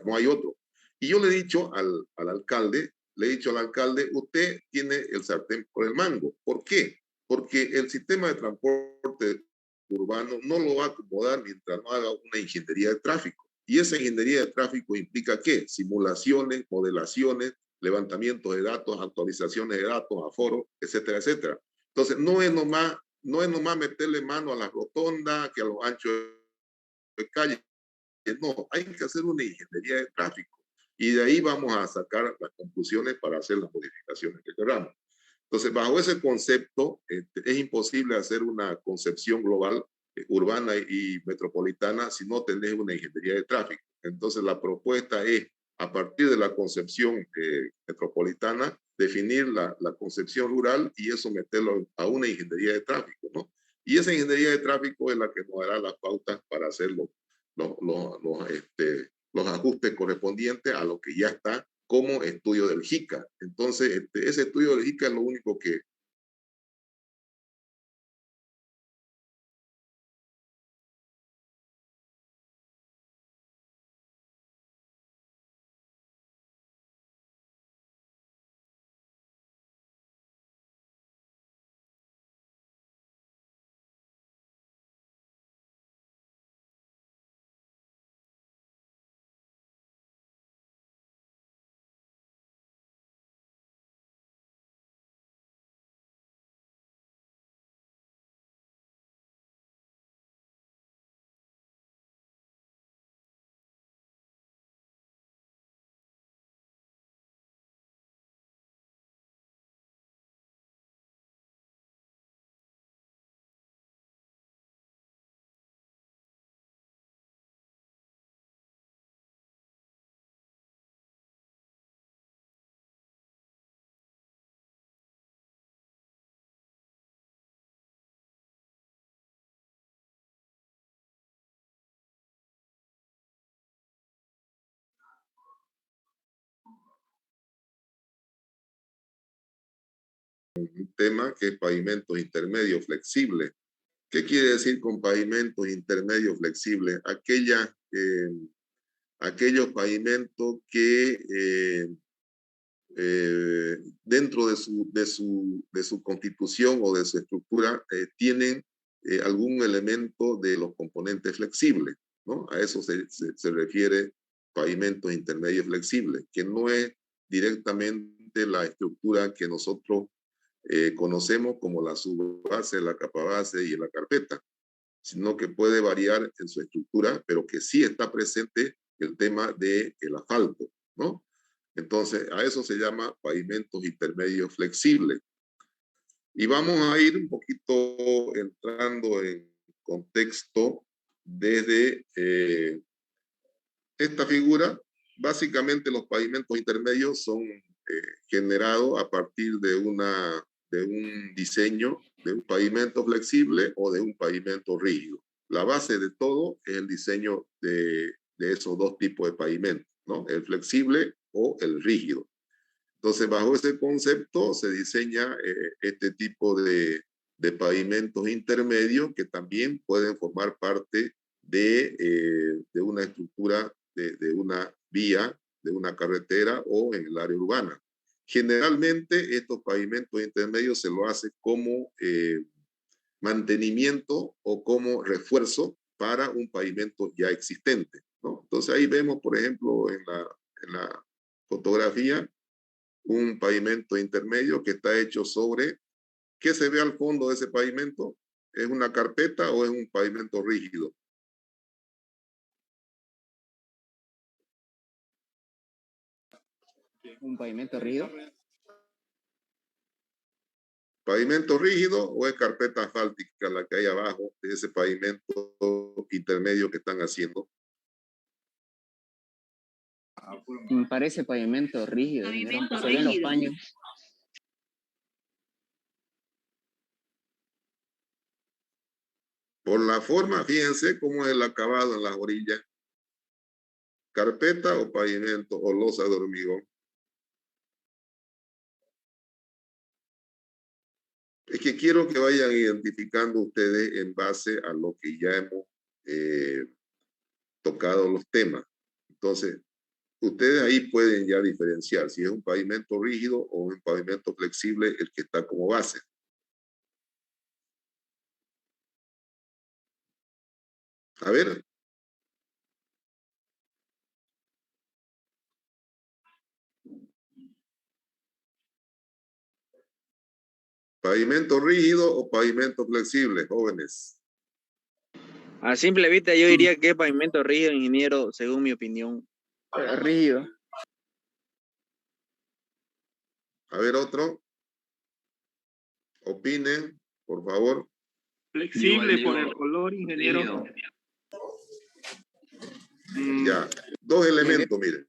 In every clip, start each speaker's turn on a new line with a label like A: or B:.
A: no hay otro. Y yo le he dicho al alcalde, usted tiene el sartén por el mango. ¿Por qué? Porque el sistema de transporte urbano no lo va a acomodar mientras no haga una ingeniería de tráfico. Y esa ingeniería de tráfico implica ¿qué? Simulaciones, modelaciones, levantamiento de datos, actualizaciones de datos, aforo, etcétera, etcétera. Entonces, no es nomás meterle mano a la rotonda, que a los anchos de calle. No, hay que hacer una ingeniería de tráfico. Y de ahí vamos a sacar las conclusiones para hacer las modificaciones que queramos. Entonces, bajo ese concepto, es imposible hacer una concepción global, urbana y metropolitana si no tenés una ingeniería de tráfico. Entonces, la propuesta es, a partir de la concepción metropolitana, definir la concepción rural y eso meterlo a una ingeniería de tráfico, ¿no? Y esa ingeniería de tráfico es la que nos dará las pautas para hacer los ajustes correspondientes a lo que ya está como estudio del JICA. Entonces, ese estudio del JICA es lo único que un tema que es pavimentos intermedios flexibles. ¿Qué quiere decir con pavimentos intermedios flexibles? Aquellos pavimentos que dentro de su constitución o de su estructura tienen algún elemento de los componentes flexibles, ¿no? A eso se refiere pavimentos intermedios flexibles, que no es directamente la estructura que nosotros conocemos como la subbase, la capa base y la carpeta, sino que puede variar en su estructura, pero que sí está presente el tema del asfalto, ¿no? Entonces, a eso se llama pavimentos intermedios flexibles. Y vamos a ir un poquito entrando en contexto desde esta figura. Básicamente los pavimentos intermedios son generados a partir de un diseño de un pavimento flexible o de un pavimento rígido. La base de todo es el diseño de esos dos tipos de pavimentos, ¿no? El flexible o el rígido. Entonces, bajo ese concepto se diseña este tipo de pavimentos intermedios que también pueden formar parte de una estructura, de una vía, de una carretera o en el área urbana. Generalmente estos pavimentos intermedios se lo hace como mantenimiento o como refuerzo para un pavimento ya existente, ¿no? Entonces ahí vemos, por ejemplo, en la fotografía, un pavimento intermedio que está hecho sobre, ¿qué se ve al fondo de ese pavimento? ¿Es una carpeta o es un pavimento rígido?
B: Un pavimento rígido.
A: ¿Pavimento rígido o es carpeta asfáltica la que hay abajo de ese pavimento intermedio que están haciendo?
B: Me parece pavimento rígido.
C: Pavimento
B: se ven los
C: rígido.
B: paños.
A: Por la forma, fíjense cómo es el acabado en las orillas. ¿Carpeta o pavimento o losa de hormigón? Es que quiero que vayan identificando ustedes en base a lo que ya hemos tocado los temas. Entonces, ustedes ahí pueden ya diferenciar si es un pavimento rígido o un pavimento flexible el que está como base. A ver. ¿Pavimento rígido o pavimento flexible, jóvenes?
C: A simple vista yo diría que es pavimento rígido, ingeniero, según mi opinión.
B: Rígido.
A: A ver, otro. Opinen, por favor.
D: Flexible por el color, ingeniero.
A: Ya, dos elementos, miren.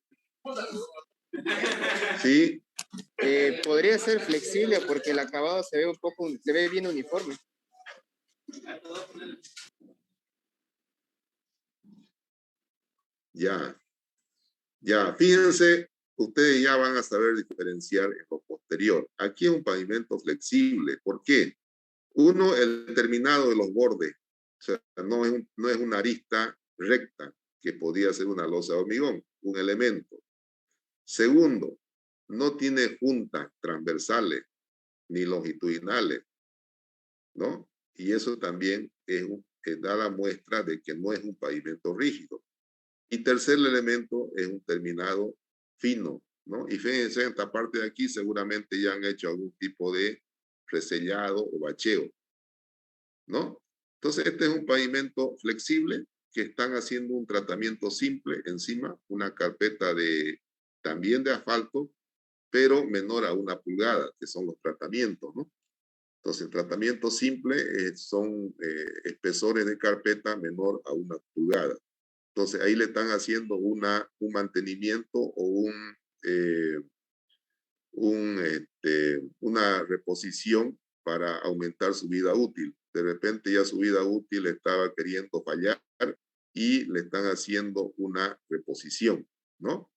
A: Sí,
B: Podría ser flexible porque el acabado se ve un poco, se ve bien uniforme.
A: ya, fíjense, ustedes ya van a saber diferenciar en lo posterior. Aquí es un pavimento flexible. ¿Por qué? Uno, el terminado de los bordes. O sea, no es una arista recta que podía ser una losa de hormigón, un elemento. Segundo, no tiene juntas transversales ni longitudinales, ¿no? Y eso también da la muestra de que no es un pavimento rígido. Y tercer elemento es un terminado fino, ¿no? Y fíjense, en esta parte de aquí seguramente ya han hecho algún tipo de resellado o bacheo, ¿no? Entonces, este es un pavimento flexible que están haciendo un tratamiento simple encima, una carpeta también de asfalto, pero menor a 1 pulgada, que son los tratamientos, ¿no? Entonces, el tratamiento simple son espesores de carpeta menor a 1 pulgada. Entonces, ahí le están haciendo un mantenimiento o una reposición para aumentar su vida útil. De repente ya su vida útil estaba queriendo fallar y le están haciendo una reposición, ¿no?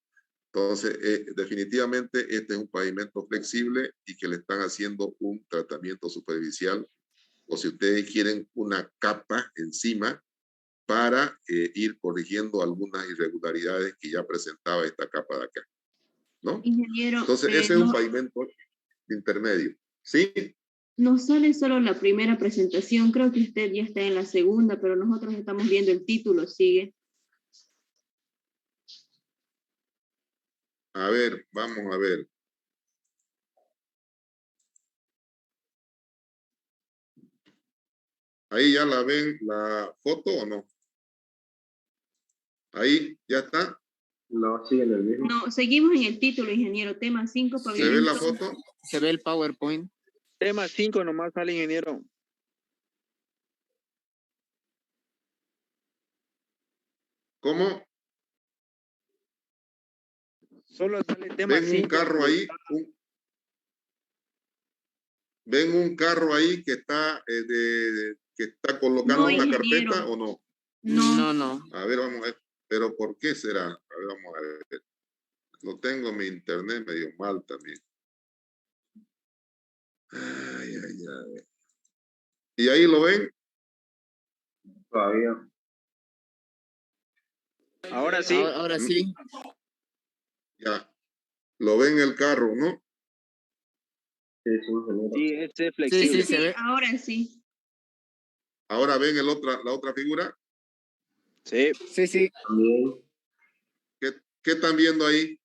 A: Entonces, definitivamente este es un pavimento flexible y que le están haciendo un tratamiento superficial, o si ustedes quieren, una capa encima para ir corrigiendo algunas irregularidades que ya presentaba esta capa de acá, ¿no?
E: Ingeniero,
A: Entonces, ese es un pavimento intermedio, ¿sí?
E: no sale solo la primera presentación, creo que usted ya está en la segunda, pero nosotros estamos viendo el título, sigue.
A: A ver, vamos a ver. ¿Ahí ya la ven la foto o no? ¿Ahí ya está?
D: No, sigue en el mismo.
E: No, seguimos en el título, ingeniero, tema 5,
A: ¿Se ve la foto?
B: Se ve el PowerPoint.
C: Tema 5 nomás sale, ingeniero.
A: ¿Cómo?
C: Solo sale tema 5.
A: ¿Ven un carro ahí? ¿Ven un carro ahí que está, que está colocando
E: No,
A: una
E: ingeniero.
A: carpeta o no?
B: No.
A: A ver, vamos a ver. ¿Pero por qué será? A ver, vamos a ver. No tengo mi internet medio mal también. Ay. ¿Y ahí lo ven?
D: Todavía.
C: Ahora sí.
B: Ahora sí.
A: Ya. Lo ven el carro, ¿no?
D: Sí, ingeniero.
C: Sí, este es flexible.
B: Sí, se ve.
E: Ahora sí.
A: Ahora ven la otra figura.
C: Sí.
B: Sí.
D: También.
A: ¿Qué están viendo ahí?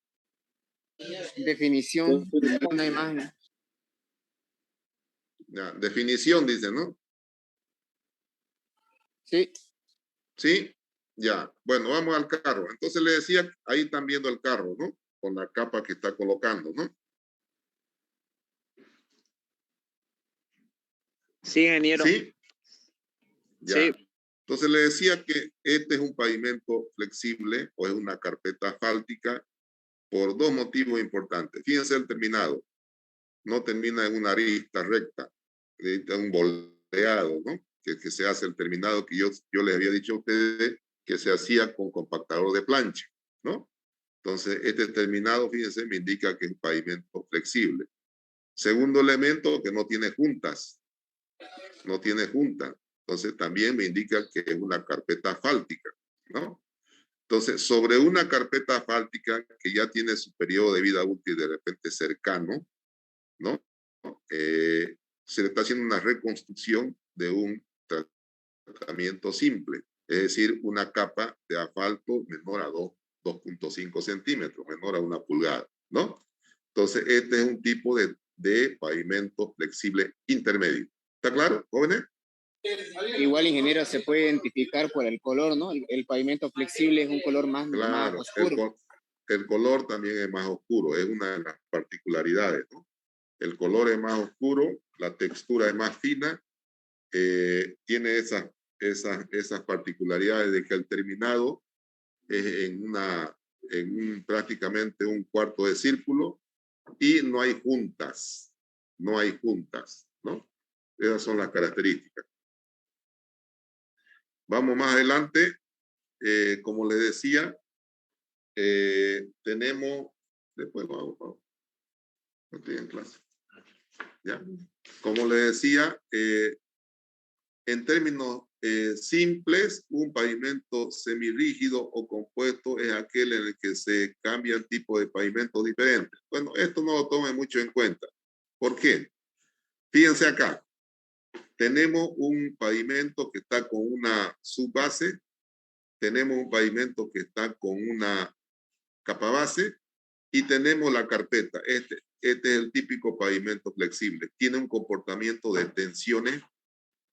B: Definición de una imagen.
A: Ya, definición, dice, ¿no?
B: Sí.
A: Sí, ya. Bueno, vamos al carro. Entonces le decía, ahí están viendo el carro, ¿no? Con la capa que está colocando, ¿no?
C: Sí, ingeniero.
A: Sí. Ya.
C: Sí.
A: Entonces le decía que este es un pavimento flexible o es una carpeta asfáltica por dos motivos importantes. Fíjense el terminado. No termina en una arista recta, necesita un volteado, ¿no? Que se hace el terminado que yo les había dicho a ustedes que se hacía con compactador de plancha, ¿no? Entonces, este terminado, fíjense, me indica que es un pavimento flexible. Segundo elemento, que no tiene juntas. No tiene junta. Entonces, también me indica que es una carpeta asfáltica, ¿no? Entonces, sobre una carpeta asfáltica que ya tiene su periodo de vida útil de repente cercano, ¿no? Se le está haciendo una reconstrucción de un tratamiento simple, es decir, una capa de asfalto menor a 2.5 centímetros, menor a 1 pulgada, ¿no? Entonces, este es un tipo de pavimento flexible intermedio. ¿Está claro, jóvenes?
B: Igual, ingeniero, se puede identificar por el color, ¿no? El pavimento flexible es un color más
A: Claro,
B: oscuro.
A: el color también es más oscuro, es una de las particularidades, ¿no? El color es más oscuro, la textura es más fina, tiene esas particularidades de que el terminado es prácticamente un cuarto de círculo y no hay juntas, ¿no? Esas son las características. Vamos más adelante, como les decía, tenemos, después vamos, no estoy en clase, ¿ya? Como les decía, en términos simples, un pavimento semirrígido o compuesto es aquel en el que se cambian tipos de pavimentos diferentes. Bueno, esto no lo tomen mucho en cuenta. ¿Por qué? Fíjense acá. Tenemos un pavimento que está con una subbase, tenemos un pavimento que está con una capa base y tenemos la carpeta. Este es el típico pavimento flexible. Tiene un comportamiento de tensiones,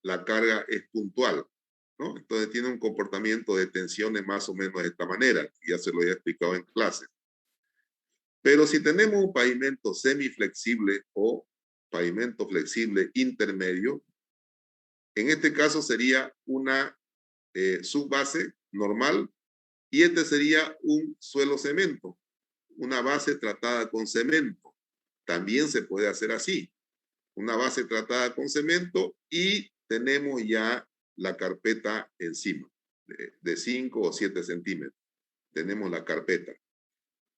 A: la carga es puntual, ¿no? Entonces tiene un comportamiento de tensiones más o menos de esta manera. Ya se lo he explicado en clase. Pero si tenemos un pavimento semiflexible o pavimento flexible intermedio, en este caso sería una subbase normal y este sería un suelo cemento, una base tratada con cemento. También se puede hacer así, una base tratada con cemento y tenemos ya la carpeta encima, de 5 o 7 centímetros. Tenemos la carpeta.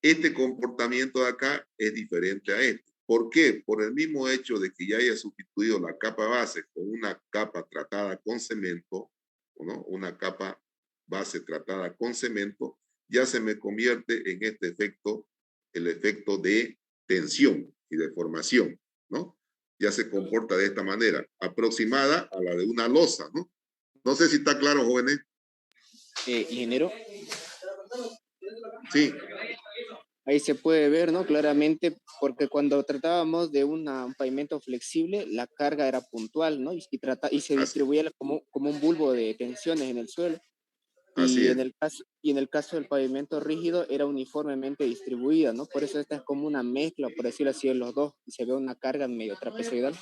A: Este comportamiento de acá es diferente a este. ¿Por qué? Por el mismo hecho de que ya haya sustituido la capa base con una capa tratada con cemento, ¿no? Una capa base tratada con cemento, ya se me convierte en este efecto, el efecto de tensión y de formación, ¿no? Ya se comporta de esta manera, aproximada a la de una losa, ¿no? No sé si está claro, jóvenes.
B: Ingeniero.
A: Sí.
B: Ahí se puede ver, ¿no? Claramente, porque cuando tratábamos de un pavimento flexible, la carga era puntual, ¿no? Y se distribuía como un bulbo de tensiones en el suelo.
A: Así es.
B: Y en el caso del pavimento rígido era uniformemente distribuida, ¿no? Por eso esta es como una mezcla, por decirlo así, de los dos, y se ve una carga medio trapezoidal.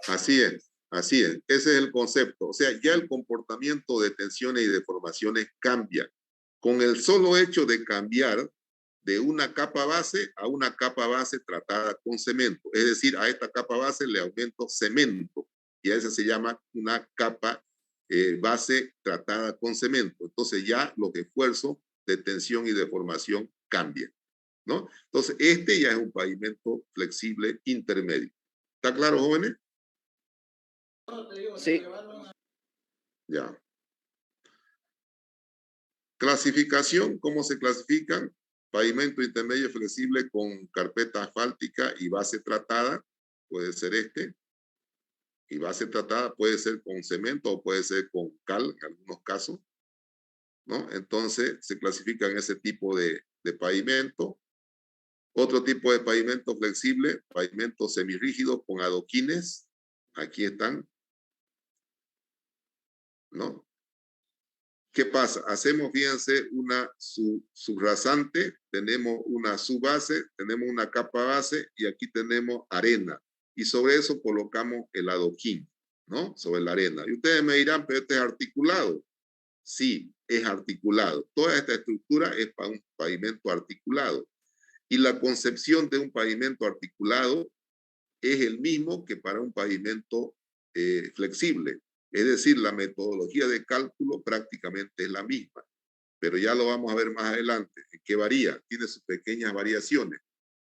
A: Así es, así es. Ese es el concepto. O sea, ya el comportamiento de tensiones y deformaciones cambia. Con el solo hecho de cambiar de una capa base a una capa base tratada con cemento. Es decir, a esta capa base le aumento cemento y a esa se llama una capa base tratada con cemento. Entonces ya los esfuerzos de tensión y deformación cambian, ¿no? Entonces este ya es un pavimento flexible intermedio. ¿Está claro, jóvenes?
B: Sí.
A: Ya. Clasificación, ¿cómo se clasifican? Pavimento intermedio flexible con carpeta asfáltica y base tratada, puede ser este. Y base tratada puede ser con cemento o puede ser con cal en algunos casos, ¿no? Entonces se clasifican ese tipo de pavimento. Otro tipo de pavimento flexible, pavimento semirrígido con adoquines. Aquí están, ¿no? ¿Qué pasa? Hacemos, fíjense, una subrasante, tenemos una subbase, tenemos una capa base y aquí tenemos arena. Y sobre eso colocamos el adoquín, ¿no? Sobre la arena. Y ustedes me dirán, pero este es articulado. Sí, es articulado. Toda esta estructura es para un pavimento articulado. Y la concepción de un pavimento articulado es el mismo que para un pavimento flexible. Es decir, la metodología de cálculo prácticamente es la misma, pero ya lo vamos a ver más adelante. ¿En qué varía? Tiene sus pequeñas variaciones.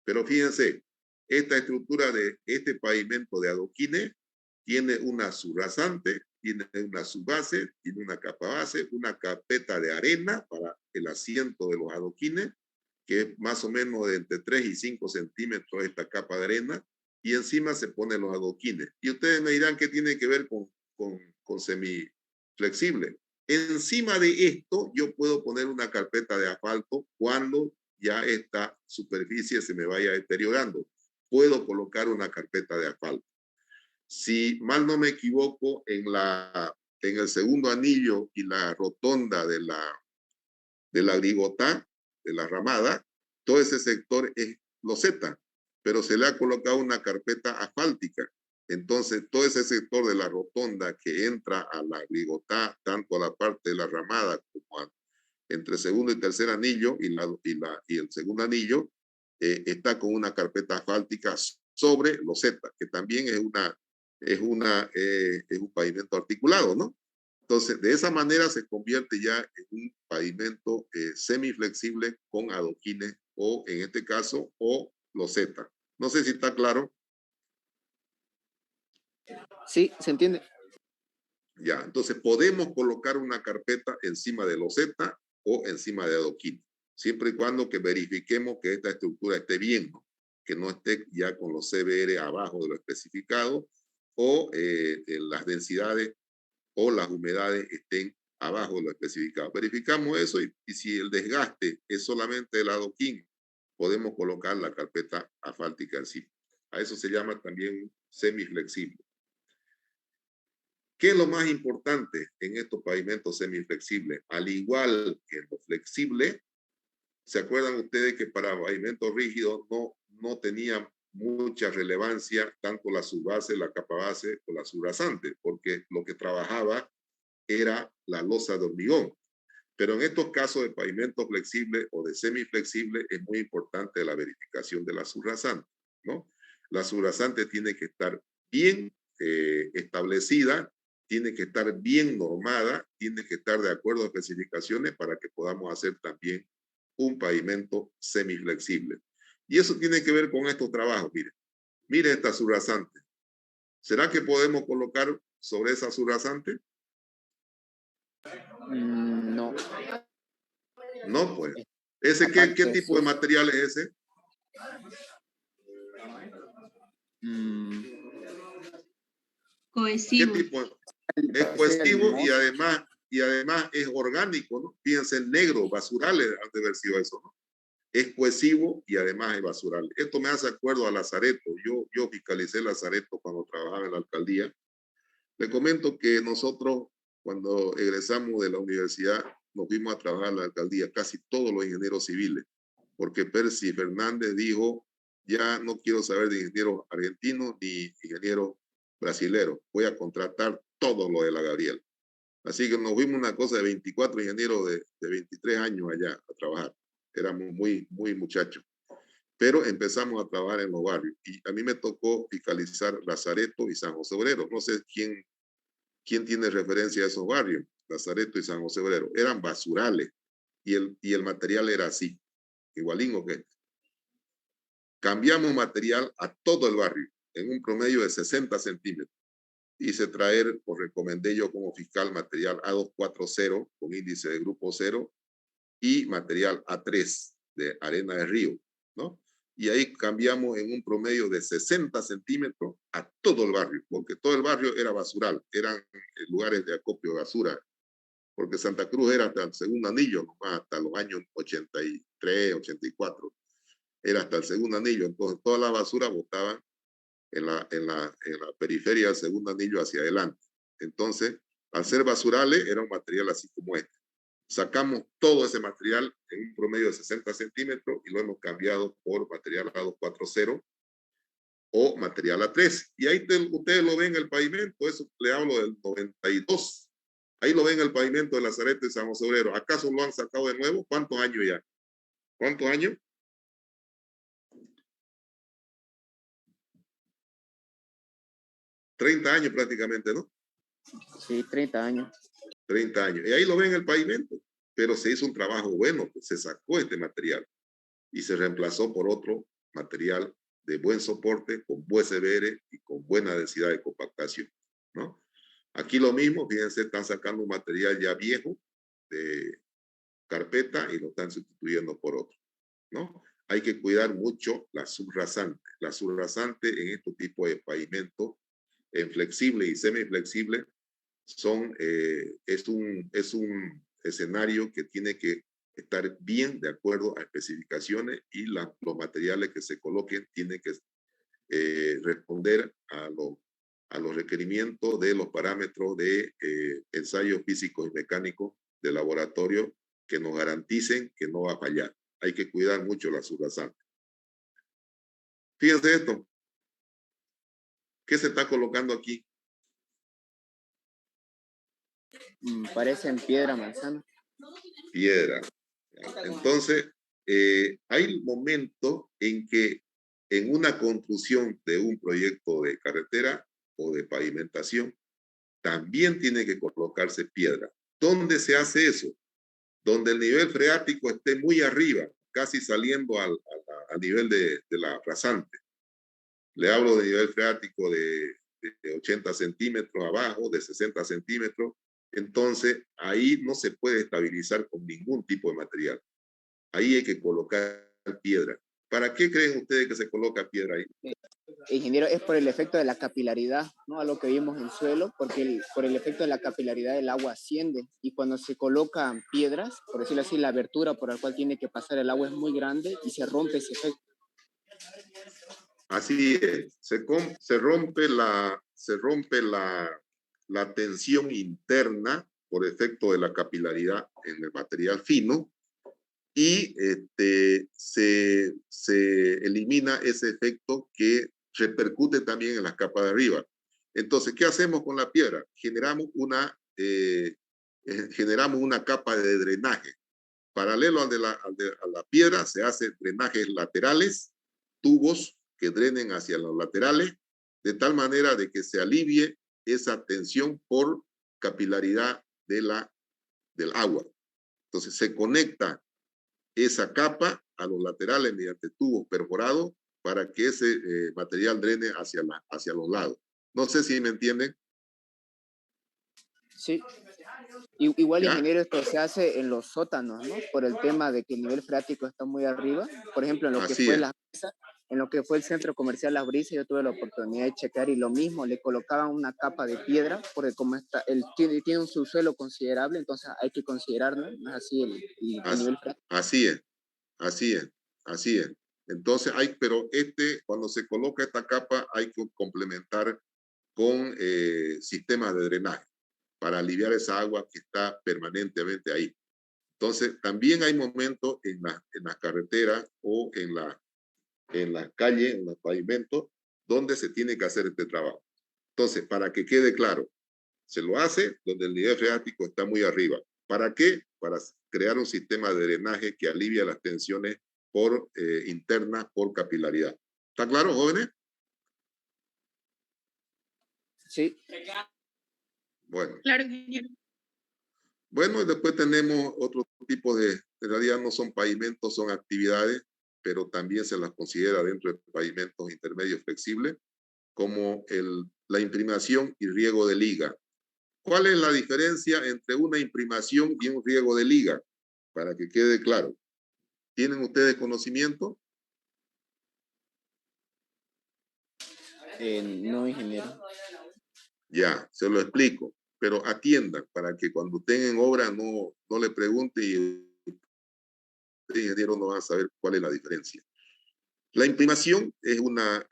A: Pero fíjense, esta estructura de este pavimento de adoquines tiene una subrasante tiene una subbase, tiene una capa base, una carpeta de arena para el asiento de los adoquines, que es más o menos de entre 3 y 5 centímetros esta capa de arena, y encima se ponen los adoquines. Y ustedes me dirán qué tiene que ver con semiflexible. Encima de esto, yo puedo poner una carpeta de asfalto cuando ya esta superficie se me vaya deteriorando. Puedo colocar una carpeta de asfalto. Si mal no me equivoco, en el segundo anillo y la rotonda de la grigotá, de la ramada, todo ese sector es loseta, pero se le ha colocado una carpeta asfáltica. Entonces, todo ese sector de la rotonda que entra a la grigotá, tanto a la parte de la ramada como entre segundo y tercer anillo y el segundo anillo, está con una carpeta asfáltica sobre loseta, que también es un pavimento articulado, ¿no? Entonces, de esa manera se convierte ya en un pavimento semiflexible con adoquines o, en este caso, o loseta. No sé si está claro.
B: Sí, se entiende.
A: Ya, entonces podemos colocar una carpeta encima de loseta o encima de adoquines, siempre y cuando que verifiquemos que esta estructura esté bien, ¿no? Que no esté ya con los CBR abajo de lo especificado o las densidades o las humedades estén abajo de lo especificado. Verificamos eso y si el desgaste es solamente el adoquín, podemos colocar la carpeta asfáltica encima. A eso se llama también semiflexible. ¿Qué es lo más importante en estos pavimentos semiflexibles? Al igual que en lo flexible, ¿se acuerdan ustedes que para pavimentos rígidos no tenía mucha relevancia tanto la subbase, la capa base o la subrasante? Porque lo que trabajaba era la losa de hormigón. Pero en estos casos de pavimento flexible o de semiflexible es muy importante la verificación de la subrasante, ¿no? La subrasante tiene que estar bien establecida, tiene que estar bien normada, tiene que estar de acuerdo a especificaciones para que podamos hacer también un pavimento semiflexible. Y eso tiene que ver con estos trabajos, miren. Miren esta subrasante. ¿Será que podemos colocar sobre esa subrasante?
B: No.
A: No, pues. ¿Qué tipo de material es ese?
E: Cohesivo.
A: ¿Qué tipo? Es cohesivo y además es orgánico, ¿no? Fíjense, negro, basurales han de haber sido eso, ¿no? Es cohesivo y además es basural. Esto me hace acuerdo a Lazareto. Yo fiscalicé Lazareto cuando trabajaba en la alcaldía. Le comento que nosotros, cuando egresamos de la universidad, nos fuimos a trabajar en la alcaldía, casi todos los ingenieros civiles, porque Percy Fernández dijo, ya no quiero saber de ingenieros argentinos ni ingenieros brasileros, voy a contratar todo lo de la Gabriel. Así que nos fuimos una cosa de 24 ingenieros de 23 años allá a trabajar. Éramos muy muchachos. Pero empezamos a trabajar en los barrios. Y a mí me tocó fiscalizar Lazareto y San José Obrero. No sé quién tiene referencia a esos barrios. Lazareto y San José Obrero. Eran basurales. Y el material era así. Igualín que cambiamos material a todo el barrio en un promedio de 60 centímetros. Hice traer, o recomendé yo como fiscal, material A240 con índice de grupo 0 y material A3 de arena de río, ¿no? Y ahí cambiamos en un promedio de 60 centímetros a todo el barrio, porque todo el barrio era basural, eran lugares de acopio de basura, porque Santa Cruz era hasta el segundo anillo, nomás hasta los años 83, 84, era hasta el segundo anillo, entonces toda la basura botaban en la periferia del segundo anillo hacia adelante. Entonces, al ser basurales, era un material así como este. Sacamos todo ese material en un promedio de 60 centímetros y lo hemos cambiado por material A240 o material A3. Y ahí ustedes lo ven en el pavimento, eso le hablo del 92. Ahí lo ven en el pavimento de Lazareto y San José Obrero. ¿Acaso lo han sacado de nuevo? ¿Cuántos años ya? ¿Cuántos años? 30 años prácticamente, ¿no?
B: Sí, 30 años.
A: 30 años. Y ahí lo ven en el pavimento. Pero se hizo un trabajo bueno, pues se sacó este material y se reemplazó por otro material de buen soporte, con buen CBR y con buena densidad de compactación, ¿no? Aquí lo mismo, fíjense, están sacando un material ya viejo de carpeta y lo están sustituyendo por otro, ¿no? Hay que cuidar mucho la subrasante. La subrasante en este tipo de pavimento, en flexible y semiflexible, es un escenario que tiene que estar bien de acuerdo a especificaciones y los materiales que se coloquen tienen que responder a los requerimientos de los parámetros de ensayos físicos y mecánicos de laboratorio que nos garanticen que no va a fallar. Hay que cuidar mucho la subrasante. Fíjense esto. ¿Qué se está colocando aquí?
B: Parecen piedra manzana.
A: Piedra. Entonces, hay momentos en que en una construcción de un proyecto de carretera o de pavimentación, también tiene que colocarse piedra. ¿Dónde se hace eso? Donde el nivel freático esté muy arriba, casi saliendo al nivel de la rasante. Le hablo de nivel freático de 80 centímetros abajo, de 60 centímetros. Entonces, ahí no se puede estabilizar con ningún tipo de material. Ahí hay que colocar piedra. ¿Para qué creen ustedes que se coloca piedra ahí?
B: Ingeniero, es por el efecto de la capilaridad, ¿no? A lo que vimos en suelo, porque por el efecto de la capilaridad el agua asciende y cuando se colocan piedras, por decirlo así, la abertura por la cual tiene que pasar el agua es muy grande y se rompe ese efecto.
A: Así es, se rompe la tensión interna por efecto de la capilaridad en el material fino y se elimina ese efecto que repercute también en las capas de arriba. Entonces, ¿qué hacemos con la piedra? Generamos una capa de drenaje. Paralelo a la piedra se hacen drenajes laterales, tubos que drenen hacia los laterales, de tal manera de que se alivie esa tensión por capilaridad del agua. Entonces se conecta esa capa a los laterales mediante tubos perforados para que ese material drene hacia los lados. No sé si me entienden.
B: Sí. Igual,
A: ¿Ya?
B: ingeniero, esto se hace en los sótanos, ¿no? Por el tema de que el nivel freático está muy arriba. Por ejemplo, en lo que
A: Así
B: fue
A: es.
B: la Brisa, en lo que fue el centro comercial Las Brisas, yo tuve la oportunidad de checar y lo mismo, le colocaban una capa de piedra, porque como está, tiene un subsuelo considerable, entonces hay que considerarlo, ¿no? Así el nivel freático.
A: Así es, así es, así es. Entonces pero cuando se coloca esta capa hay que complementar con sistemas de drenaje para aliviar esa agua que está permanentemente ahí. Entonces, también hay momentos en las carreteras o en la calle, en los pavimentos, donde se tiene que hacer este trabajo. Entonces, para que quede claro, se lo hace donde el nivel freático está muy arriba. ¿Para qué? Para crear un sistema de drenaje que alivia las tensiones internas por capilaridad. ¿Está claro, jóvenes?
B: Sí.
A: Bueno.
F: Claro, ingeniero.
A: Bueno, y después tenemos otro tipo en realidad no son pavimentos, son actividades, pero también se las considera dentro de pavimentos intermedios flexibles, como la imprimación y riego de liga. ¿Cuál es la diferencia entre una imprimación y un riego de liga? Para que quede claro. ¿Tienen ustedes conocimiento?
B: No, ingeniero.
A: Ya, se lo explico, pero atiendan para que cuando estén en obra no le pregunten y el ingeniero no va a saber cuál es la diferencia. La imprimación es una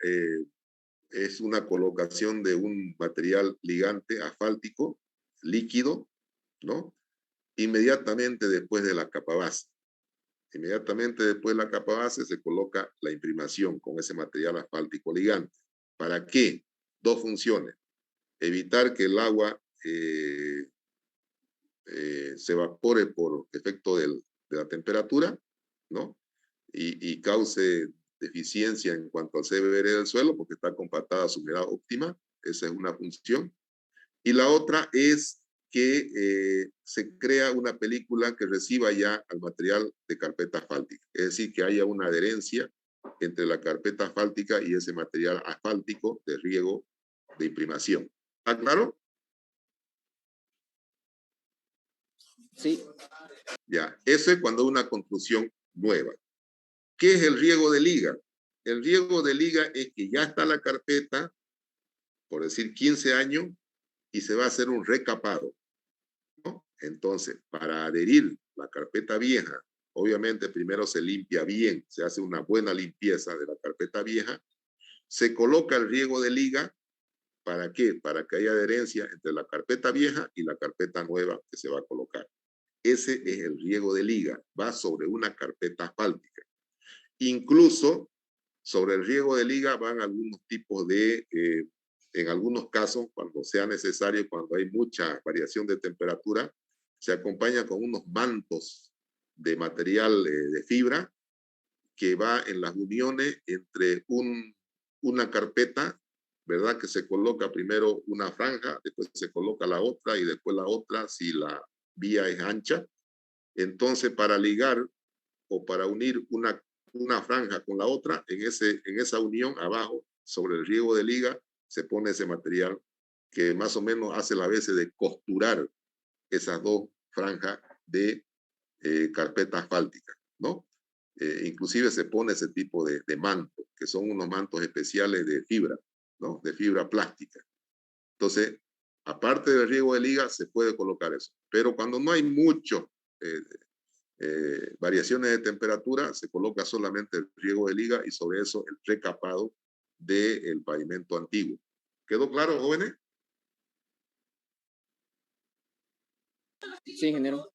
A: colocación de un material ligante asfáltico líquido, ¿no? Inmediatamente después de la capa base. Inmediatamente después de la capa base se coloca la imprimación con ese material asfáltico ligante. ¿Para qué? Dos funciones. Evitar que el agua se evapore por efecto de la temperatura, ¿no? Y cause deficiencia en cuanto al CBR del suelo porque está compactada a su humedad óptima. Esa es una función. Y la otra es que se crea una película que reciba ya al material de carpeta asfáltica. Es decir, que haya una adherencia entre la carpeta asfáltica y ese material asfáltico de riego de imprimación. ¿Está claro?
B: Sí.
A: Ya, eso es cuando una construcción nueva. ¿Qué es el riego de liga? El riego de liga es que ya está la carpeta, por decir 15 años, y se va a hacer un recapado, ¿no? Entonces, para adherir la carpeta vieja, obviamente primero se limpia bien, se hace una buena limpieza de la carpeta vieja, se coloca el riego de liga. ¿Para qué? Para que haya adherencia entre la carpeta vieja y la carpeta nueva que se va a colocar. Ese es el riego de liga, va sobre una carpeta asfáltica. Incluso sobre el riego de liga van algunos tipos de, en algunos casos, cuando sea necesario, cuando hay mucha variación de temperatura, se acompaña con unos mantos de material de fibra que va en las uniones entre una carpeta, ¿verdad? Que se coloca primero una franja, después se coloca la otra y después la otra si la vía es ancha. Entonces, para ligar o para unir una franja con la otra, en esa unión abajo, sobre el riego de liga, se pone ese material que más o menos hace la vez de costurar esas dos franjas de carpeta asfáltica, ¿no? Inclusive se pone ese tipo de manto, que son unos mantos especiales de fibra, ¿no? De fibra plástica. Entonces, aparte del riego de liga, se puede colocar eso. Pero cuando no hay mucho variaciones de temperatura, se coloca solamente el riego de liga y sobre eso el recapado del pavimento antiguo. ¿Quedó claro, jóvenes?
B: Sí, ingeniero.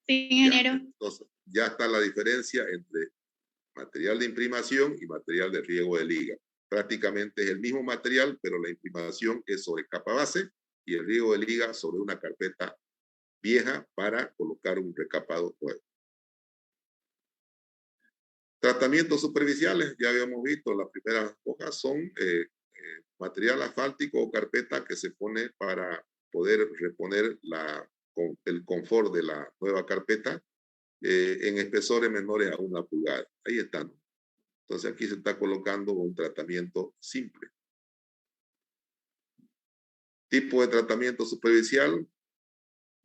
E: Sí, ingeniero.
A: Entonces, ya está la diferencia entre material de imprimación y material de riego de liga. Prácticamente es el mismo material, pero la imprimación es sobre capa base y el riego de liga sobre una carpeta vieja para colocar un recapado nuevo. Tratamientos superficiales, ya habíamos visto, las primeras hojas son material asfáltico o carpeta que se pone para poder reponer el confort de la nueva carpeta en espesores menores a 1 pulgada. Ahí están. Entonces aquí se está colocando un tratamiento simple. Tipo de tratamiento superficial,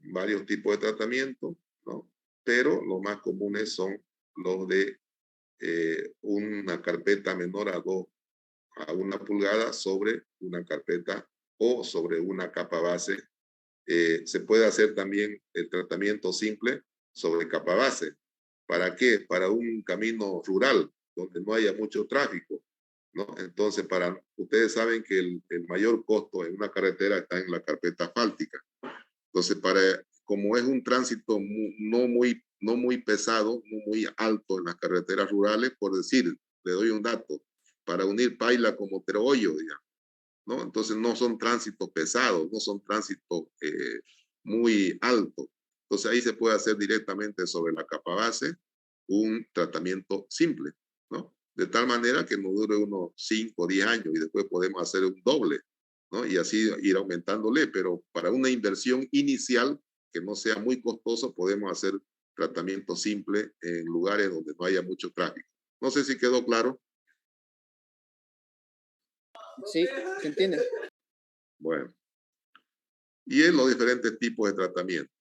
A: varios tipos de tratamiento, ¿no? Pero los más comunes son los de una carpeta menor a 1 pulgada sobre una carpeta o sobre una capa base. Se puede hacer también el tratamiento simple sobre capa base. ¿Para qué? Para un camino rural donde no haya mucho tráfico, ¿no? Entonces, ustedes saben que el mayor costo en una carretera está en la carpeta asfáltica. Entonces, como es un tránsito no muy pesado, no muy alto en las carreteras rurales, por decir, le doy un dato, para unir Paila con Moterohollo, digamos, ¿no? Entonces no son tránsitos pesados, no son tránsitos muy altos. Entonces ahí se puede hacer directamente sobre la capa base un tratamiento simple, ¿no? De tal manera que no dure unos 5 o 10 años y después podemos hacer un doble, ¿no? Y así ir aumentándole, pero para una inversión inicial que no sea muy costoso, podemos hacer tratamiento simple en lugares donde no haya mucho tráfico. No sé si quedó claro.
B: Sí, ¿se entiende?
A: Bueno. Y en los diferentes tipos de tratamiento.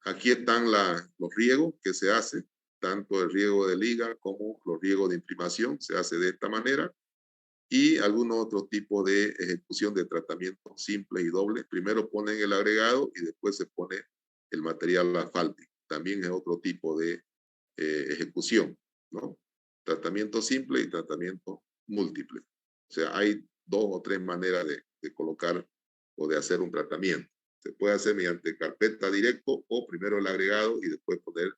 A: Aquí están los riegos que se hace, tanto el riego de liga como los riegos de imprimación, se hace de esta manera. Y algunos otros tipos de ejecución de tratamiento simple y doble. Primero ponen el agregado y después se pone el material asfáltico. También es otro tipo de ejecución, ¿no? Tratamiento simple y tratamiento múltiple. O sea, hay 2 o 3 maneras de colocar o de hacer un tratamiento. Se puede hacer mediante carpeta directo o primero el agregado y después poner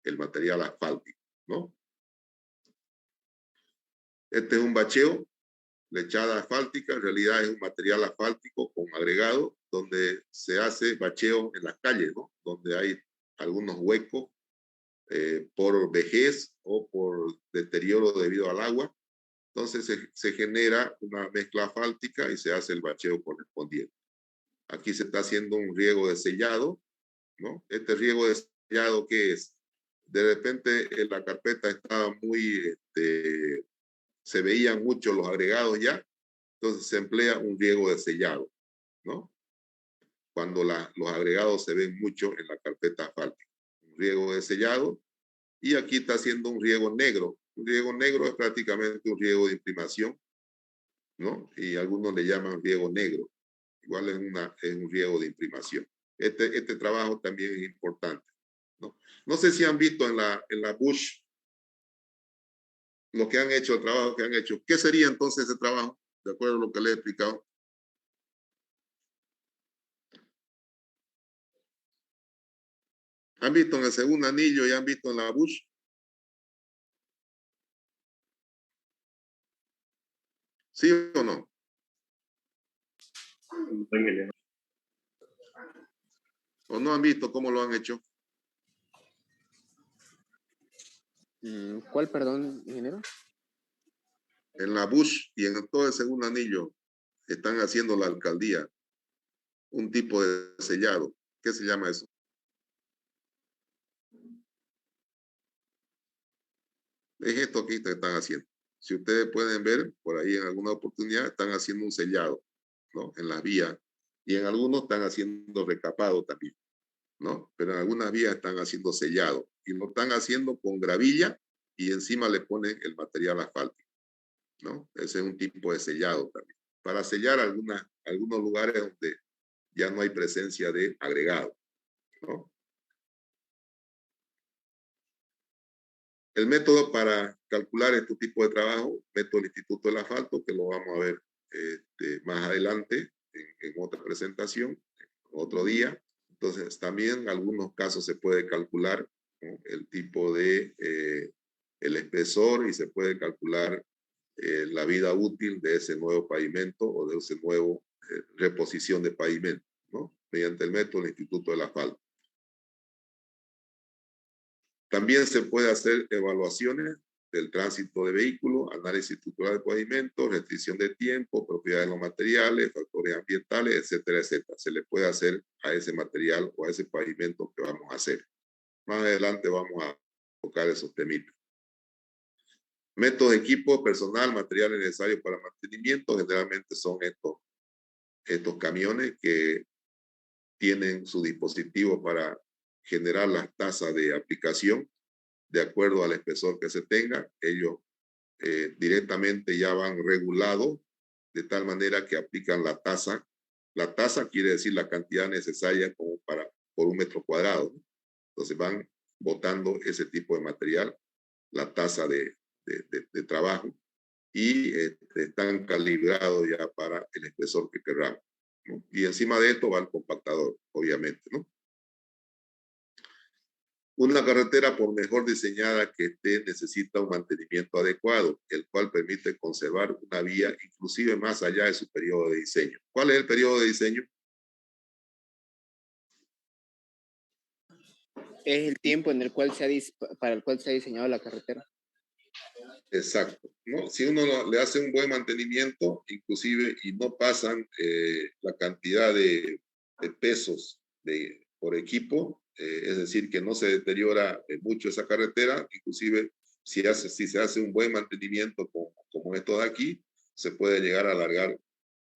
A: el material asfáltico, ¿no? Este es un bacheo, lechada asfáltica, en realidad es un material asfáltico con agregado donde se hace bacheo en las calles, ¿no? Donde hay algunos huecos por vejez o por deterioro debido al agua. Entonces se genera una mezcla asfáltica y se hace el bacheo correspondiente. Aquí se está haciendo un riego de sellado, ¿no? Este riego de sellado, ¿qué es? De repente la carpeta estaba muy, se veían mucho los agregados ya, entonces se emplea un riego de sellado, ¿no? cuando los agregados se ven mucho en la carpeta asfáltica. Un riego de sellado, y aquí está haciendo un riego negro. Un riego negro es prácticamente un riego de imprimación, ¿no? Y algunos le llaman riego negro. Igual es un riego de imprimación. Este trabajo también es importante, ¿no? No sé si han visto en la Bush lo que han hecho, el trabajo que han hecho. ¿Qué sería entonces ese trabajo? De acuerdo a lo que les he explicado. ¿Han visto en el segundo anillo y han visto en la Bush? ¿Sí o no? ¿O no han visto cómo lo han hecho?
B: ¿Cuál, perdón, ingeniero?
A: En la Bush y en todo el segundo anillo están haciendo la alcaldía un tipo de sellado. ¿Qué se llama eso? Es esto aquí que están haciendo. Si ustedes pueden ver, por ahí en alguna oportunidad están haciendo un sellado, ¿no? En las vías. Y en algunos están haciendo recapado también, ¿no? Pero en algunas vías están haciendo sellado. Y lo están haciendo con gravilla y encima le ponen el material asfáltico, ¿no? Ese es un tipo de sellado también. Para sellar algunos lugares donde ya no hay presencia de agregado, ¿no? El método para calcular este tipo de trabajo, método del Instituto del Asfalto, que lo vamos a ver más adelante en otra presentación, otro día. Entonces, también en algunos casos se puede calcular, ¿no?, el tipo de el espesor, y se puede calcular la vida útil de ese nuevo pavimento o de ese nuevo reposición de pavimento, ¿no?, mediante el método del Instituto del Asfalto. También se puede hacer evaluaciones del tránsito de vehículos, análisis estructural de pavimento, restricción de tiempo, propiedades de los materiales, factores ambientales, etcétera, etcétera. Se le puede hacer a ese material o a ese pavimento que vamos a hacer. Más adelante vamos a tocar esos temitas. Métodos, equipo, personal, materiales necesarios para mantenimiento. Generalmente son estos camiones que tienen su dispositivo para generar las tasas de aplicación de acuerdo al espesor que se tenga. Ellos directamente ya van regulados de tal manera que aplican la tasa. La tasa quiere decir la cantidad necesaria como por un metro cuadrado, ¿no? Entonces van botando ese tipo de material, la tasa de trabajo, y están calibrados ya para el espesor que querramos, ¿no? Y encima de esto va el compactador, obviamente, ¿no? Una carretera, por mejor diseñada que esté, necesita un mantenimiento adecuado, el cual permite conservar una vía inclusive más allá de su periodo de diseño. ¿Cuál es el periodo de diseño?
B: Es el tiempo en el cual para el cual se ha diseñado la carretera.
A: Exacto, ¿no? Si uno le hace un buen mantenimiento, inclusive, y no pasan la cantidad de pesos por equipo, es decir, que no se deteriora mucho esa carretera, inclusive si se hace un buen mantenimiento como esto de aquí, se puede llegar a alargar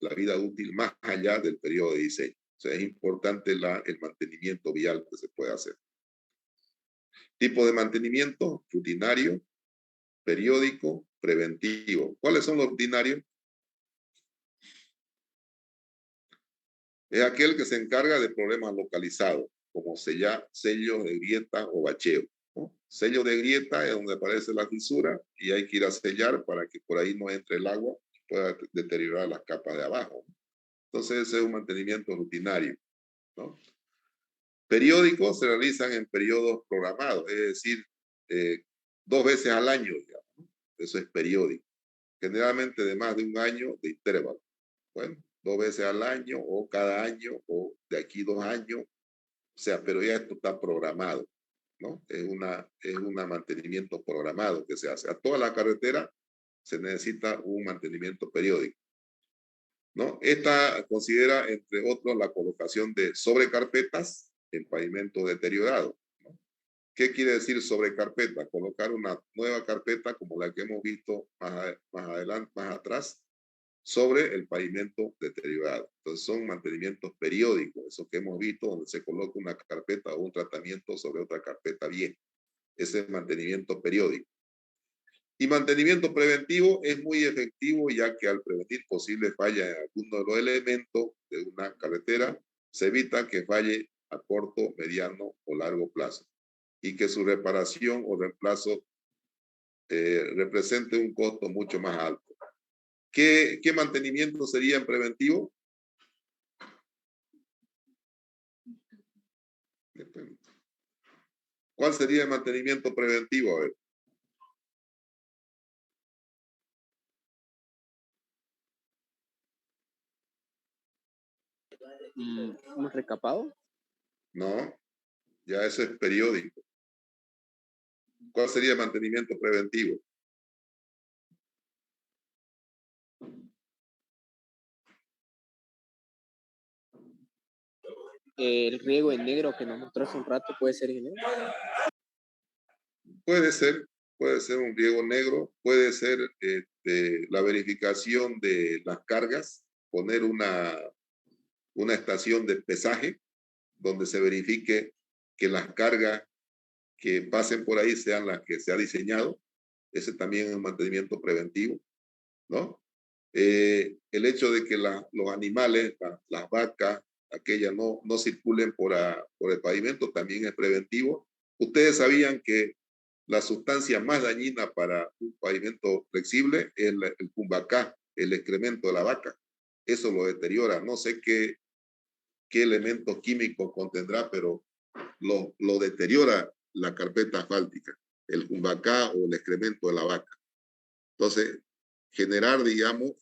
A: la vida útil más allá del periodo de diseño. O sea, es importante el mantenimiento vial que se puede hacer. Tipo de mantenimiento: rutinario, periódico, preventivo. ¿Cuáles son los rutinarios? Es aquel que se encarga de problemas localizados, como sellos de grieta o bacheo, ¿no? Sello de grieta es donde aparece la fisura y hay que ir a sellar para que por ahí no entre el agua y pueda deteriorar las capas de abajo. Entonces ese es un mantenimiento rutinario, ¿no? Periódicos se realizan en periodos programados, es decir, 2 veces al año, digamos, ¿no? Eso es periódico. Generalmente de más de un año de intervalo. Bueno, 2 veces al año o cada año o de aquí 2 años. O sea, pero ya esto está programado, ¿no? Es un mantenimiento programado que se hace. A toda la carretera se necesita un mantenimiento periódico, ¿no? Esta considera, entre otros, la colocación de sobrecarpetas en pavimento deteriorado, ¿no? ¿Qué quiere decir sobrecarpeta? Colocar una nueva carpeta como la que hemos visto más adelante, más atrás, sobre el pavimento deteriorado. Entonces son mantenimientos periódicos, eso que hemos visto donde se coloca una carpeta o un tratamiento sobre otra carpeta vieja. Ese es mantenimiento periódico. Y mantenimiento preventivo es muy efectivo, ya que al prevenir posibles fallas en alguno de los elementos de una carretera, se evita que falle a corto, mediano o largo plazo y que su reparación o reemplazo represente un costo mucho más alto. ¿Qué mantenimiento sería en preventivo? ¿Cuál sería el mantenimiento preventivo? A ver.
B: ¿Un recapado?
A: No, ya ese es periódico. ¿Cuál sería el mantenimiento preventivo?
B: El riego en negro que nos mostró hace un rato puede ser en negro.
A: Puede ser un riego negro, puede ser la verificación de las cargas, poner una estación de pesaje donde se verifique que las cargas que pasen por ahí sean las que se ha diseñado. Ese también es un mantenimiento preventivo, ¿no? El hecho de que los animales, las vacas, aquellas no circulen por el pavimento también es preventivo. Ustedes sabían que la sustancia más dañina para un pavimento flexible es el cumbacá, el excremento de la vaca. Eso lo deteriora. No sé qué elementos químicos contendrá, pero lo deteriora la carpeta asfáltica, el cumbacá o el excremento de la vaca. Entonces, generar, digamos,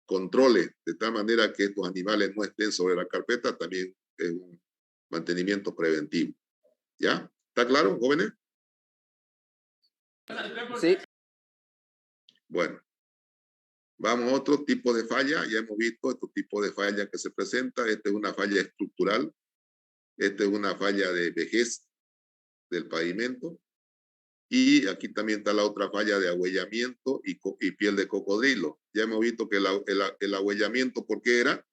A: controles de tal manera que estos animales no estén sobre la carpeta también es un mantenimiento preventivo. ¿Ya? ¿Está claro, jóvenes?
B: Sí.
A: Bueno, vamos a otro tipo de falla. Ya hemos visto estos tipos de falla que se presenta. Esta es una falla estructural. Esta es una falla de vejez del pavimento. Y aquí también está la otra falla de ahuellamiento y piel de cocodrilo. Ya hemos visto que el ahuellamiento, ¿por qué era?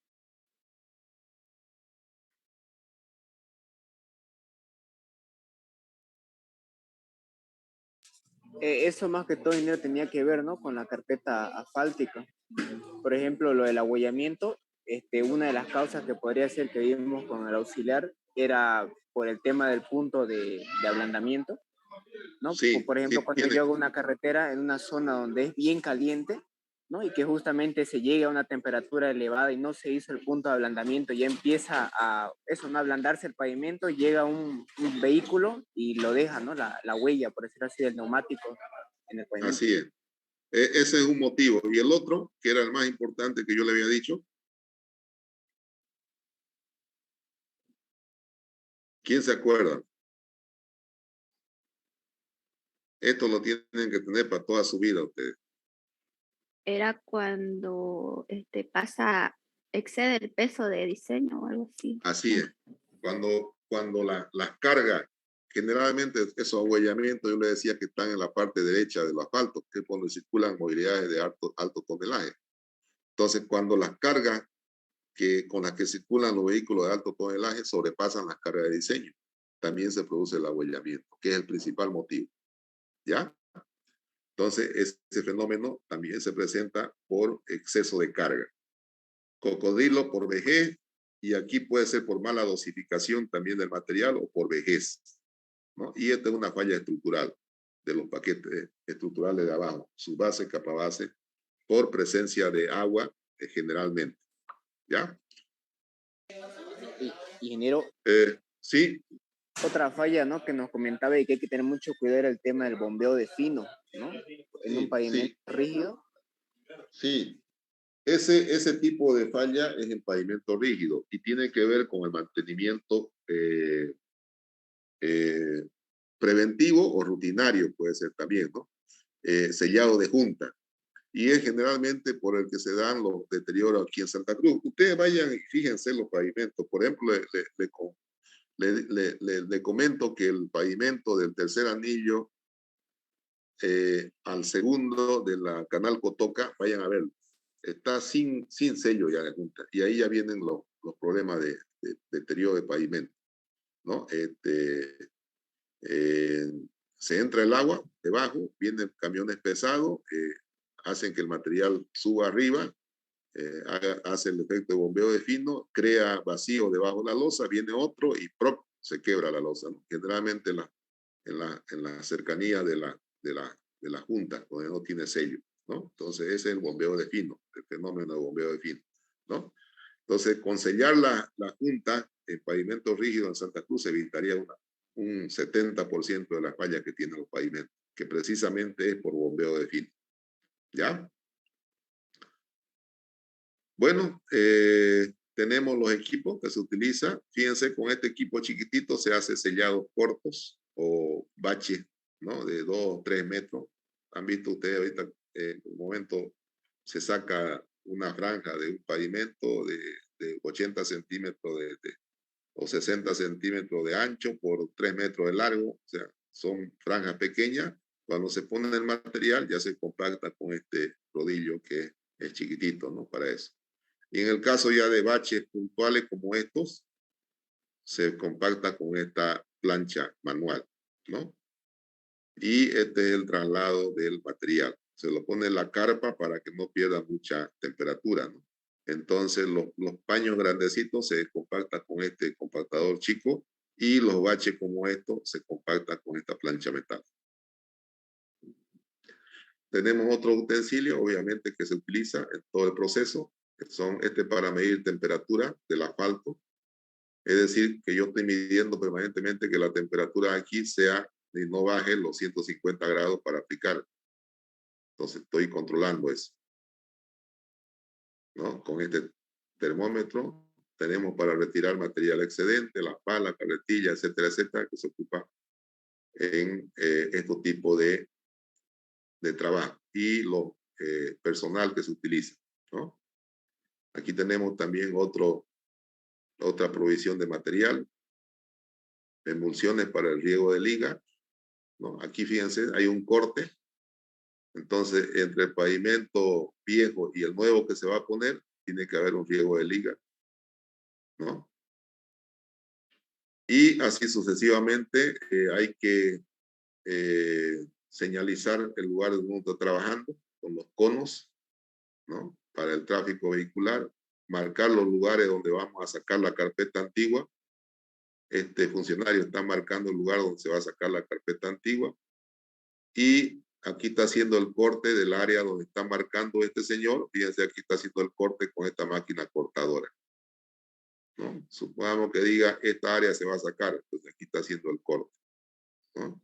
B: Eso más que todo dinero tenía que ver, ¿no? Con la carpeta asfáltica. Por ejemplo, lo del ahuellamiento, una de las causas que podría ser que vimos con el auxiliar era por el tema del punto de ablandamiento, ¿no?
A: Sí,
B: Por ejemplo,
A: sí,
B: cuando yo hago una carretera en una zona donde es bien caliente, ¿no? Y que justamente se llega a una temperatura elevada y no se hizo el punto de ablandamiento, ya empieza a, eso, ¿no? Ablandarse el pavimento, llega un vehículo y lo deja, ¿no? La huella, por decirlo así, del neumático en el pavimento.
A: así es. Ese es un motivo. Y el otro, que era el más importante que yo le había dicho, ¿quién se acuerda? Esto lo tienen que tener para toda su vida ustedes.
F: Era cuando excede el peso de diseño o algo así.
A: Así es. Cuando las cargas, generalmente esos ahuellamientos, yo le decía que están en la parte derecha del asfalto, que es donde circulan movilidades de alto tonelaje. Entonces, cuando las cargas con las que circulan los vehículos de alto tonelaje sobrepasan las cargas de diseño, también se produce el ahuellamiento, que es el principal motivo. ¿Ya? Entonces, ese fenómeno también se presenta por exceso de carga. Cocodrilo por vejez, y aquí puede ser por mala dosificación también del material o por vejez, ¿no? Y esta es una falla estructural de los paquetes estructurales de abajo, su base, capa base, por presencia de agua generalmente. ¿Ya?
B: Ingeniero,
A: sí.
B: Otra falla, ¿no? Que nos comentaba y que hay que tener mucho cuidado era el tema del bombeo de fino, ¿no? En un pavimento rígido.
A: Sí, ese tipo de falla es en pavimento rígido y tiene que ver con el mantenimiento preventivo o rutinario, puede ser también, ¿no? Sellado de junta. Y es generalmente por el que se dan los deterioros aquí en Santa Cruz. Ustedes vayan y fíjense los pavimentos. Por ejemplo, le comento que el pavimento del tercer anillo al segundo de la Canal Cotoca, vayan a verlo. está sin sello ya de junta. Y ahí ya vienen los problemas de deterioro de pavimento, ¿no? Se entra el agua debajo, vienen camiones pesados, hacen que el material suba arriba, hace el efecto de bombeo de fino, crea vacío debajo de la losa, viene otro y ¡prop! Se quebra la losa, ¿no? Generalmente en la cercanía de la junta, donde no tiene sello, ¿no? Entonces ese es el bombeo de fino, el fenómeno de bombeo de fino, ¿no? Entonces, con sellar la junta en pavimento rígido en Santa Cruz evitaría un 70% de las fallas que tienen los pavimentos, que precisamente es por bombeo de fino. ¿Ya? Bueno, tenemos los equipos que se utilizan. Fíjense, con este equipo chiquitito se hace sellados cortos o baches, ¿no? De 2 o 3 metros. Han visto ustedes ahorita, en un momento se saca una franja de un pavimento de 80 centímetros o 60 centímetros de ancho por 3 metros de largo. O sea, son franjas pequeñas. Cuando se pone el material ya se compacta con este rodillo que es chiquitito, ¿no? Para eso. Y en el caso ya de baches puntuales como estos, se compacta con esta plancha manual, ¿no? Y este es el traslado del material. Se lo pone en la carpa para que no pierda mucha temperatura, ¿no? Entonces los paños grandecitos se compactan con este compactador chico y los baches como estos se compactan con esta plancha metal. Tenemos otro utensilio, obviamente, que se utiliza en todo el proceso, que son para medir temperatura del asfalto. Es decir, que yo estoy midiendo permanentemente que la temperatura aquí sea y no baje los 150 grados para aplicar. Entonces estoy controlando eso, ¿no? Con este termómetro tenemos para retirar material excedente, la pala, carretilla, etcétera, etcétera, que se ocupa en estos tipos de trabajo y lo personal que se utiliza, ¿no? Aquí tenemos también otra provisión de material, emulsiones para el riego de liga, ¿no? Aquí fíjense, hay un corte. Entonces, entre el pavimento viejo y el nuevo que se va a poner, tiene que haber un riego de liga, ¿no? Y así sucesivamente hay que señalizar el lugar donde uno está trabajando con los conos, ¿no? Para el tráfico vehicular, marcar los lugares donde vamos a sacar la carpeta antigua. Este funcionario está marcando el lugar donde se va a sacar la carpeta antigua y aquí está haciendo el corte del área donde está marcando este señor. Fíjense, aquí está haciendo el corte con esta máquina cortadora, ¿no? Supongamos que diga, esta área se va a sacar, entonces aquí está haciendo el corte, ¿no?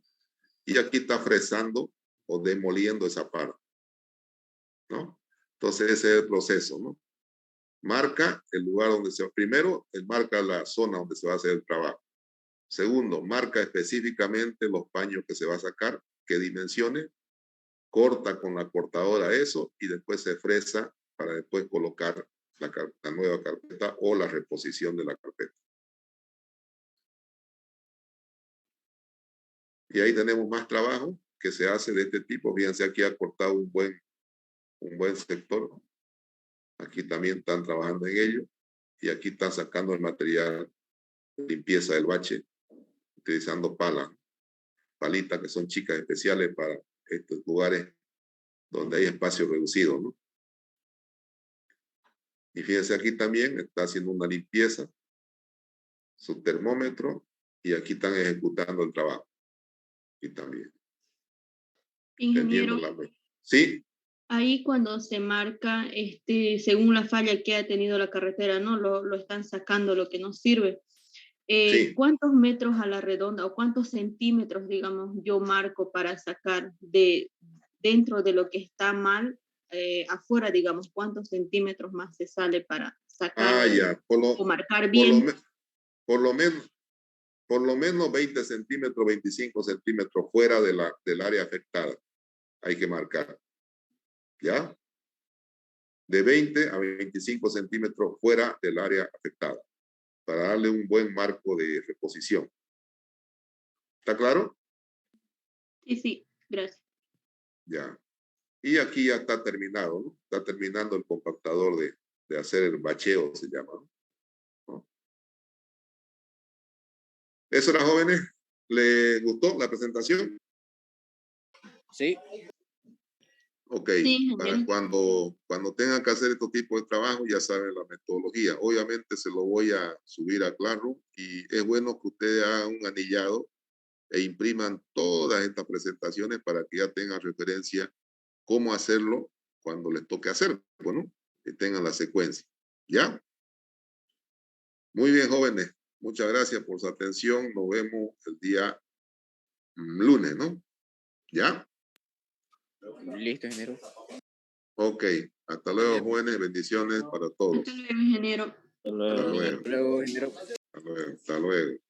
A: Y aquí está fresando o demoliendo esa parte, ¿no? Entonces ese es el proceso, ¿no? Marca el lugar donde se va. Primero, marca la zona donde se va a hacer el trabajo. Segundo, marca específicamente los paños que se va a sacar, qué dimensiones, corta con la cortadora eso y después se fresa para después colocar la nueva carpeta o la reposición de la carpeta. Y ahí tenemos más trabajo que se hace de este tipo. Fíjense, aquí ha cortado un buen sector. Aquí también están trabajando en ello. Y aquí están sacando el material de limpieza del bache, utilizando palitas que son chicas especiales para estos lugares donde hay espacio reducido, ¿no? Y fíjense, aquí también está haciendo una limpieza, su termómetro, y aquí están ejecutando el trabajo. Y también.
E: Ingeniero,
A: sí.
E: ahí cuando se marca, según la falla que ha tenido la carretera, ¿no? Lo están sacando, lo que no sirve.
A: Sí.
E: ¿Cuántos metros a la redonda o cuántos centímetros, digamos, yo marco para sacar dentro de lo que está mal, afuera, digamos, cuántos centímetros más se sale para sacar
A: ya.
E: o marcar bien?
A: Por lo menos 20 centímetros, 25 centímetros fuera del área afectada. Hay que marcar. ¿Ya? De 20 a 25 centímetros fuera del área afectada, para darle un buen marco de reposición. ¿Está claro?
E: Sí, gracias.
A: Ya. Y aquí ya está terminado, ¿no? Está terminando el compactador de hacer el bacheo, se llama, ¿no? ¿Eso era, jóvenes? ¿Les gustó la presentación?
B: Sí.
A: Ok,
E: Sí,
A: para
E: ingeniero.
A: cuando tengan que hacer estos tipos de trabajo, ya saben la metodología. Obviamente se lo voy a subir a Classroom y es bueno que ustedes hagan un anillado e impriman todas estas presentaciones para que ya tengan referencia cómo hacerlo cuando les toque hacer, bueno, que tengan la secuencia. ¿Ya? Muy bien, jóvenes. Muchas gracias por su atención. Nos vemos el día lunes, ¿no? ¿Ya?
B: Listo, ingeniero.
A: Ok. Hasta luego, jóvenes. Bendiciones para todos.
E: Hasta luego, ingeniero.
D: Hasta luego.
A: Hasta luego.
B: Hasta luego, ingeniero.
A: Hasta luego. Hasta luego.